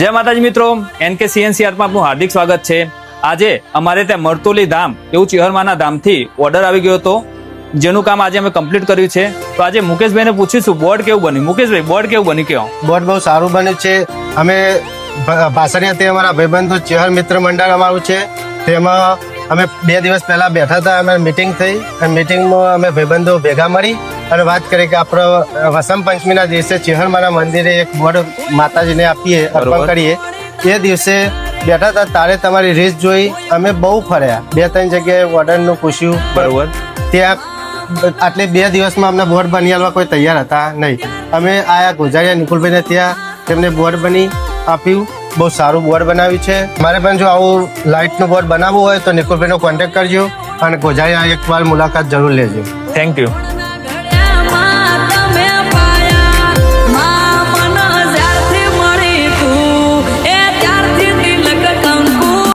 જય માતાજી મિત્રો, NK CNCR માં આપનું હાર્દિક સ્વાગત છે। આજે અમારે ત્યાં મરતોલી ધામ એવું ચિહરમાના ધામથી ઓર્ડર આવી ગયો હતો, જેનું કામ આજે અમે કમ્પ્લીટ કર્યું છે। તો આજે મુકેશભાઈને પૂછીશું બોર્ડ કેવું બન્યું। મુકેશભાઈ, બોર્ડ કેવું બન્યું કયો? બોર્ડ બહુ સારું બન્યું છે। અમે ભાસરિયાથી અમારા ભાઈબંધો ચિહર મિત્ર મંડળ અમારું છે, તેમાં અમે 2 દિવસ પહેલા બેઠા હતા। અમે મિટિંગ થઈ અને મિટિંગમાં અમે ભાઈબંધો ભેગા મળી અને વાત કરી કે આપણે વસંત પંચમીના દિવસે ચિહરમાના મંદિરે એક બોર્ડ માતાજીને આપીએ, અર્પણ કરીએ। એ દિવસે બેઠા હતા તારે તમારી રીત જોઈ અમે બહુ ફર્યા, 2-3 જગ્યાએ ઓર્ડરનું પૂછ્યું, બરોબર। ત્યાં આટલે 2 દિવસમાં અમને બોર્ડ બની આવવા કોઈ તૈયાર હતા નહીં। અમે આયા ગોજારિયા નિકુલભાઈને ત્યાં, તેમને બોર્ડ બની આપ્યું, બહુ સારું બોર્ડ બનાવ્યું છે। મારે પણ જો આવું લાઇટનું બોર્ડ બનાવવું હોય તો નિકુલભાઈનો કોન્ટેક્ટ કરજો અને ગોજારિયા એકવાર મુલાકાત જરૂર લેજો। Thank you.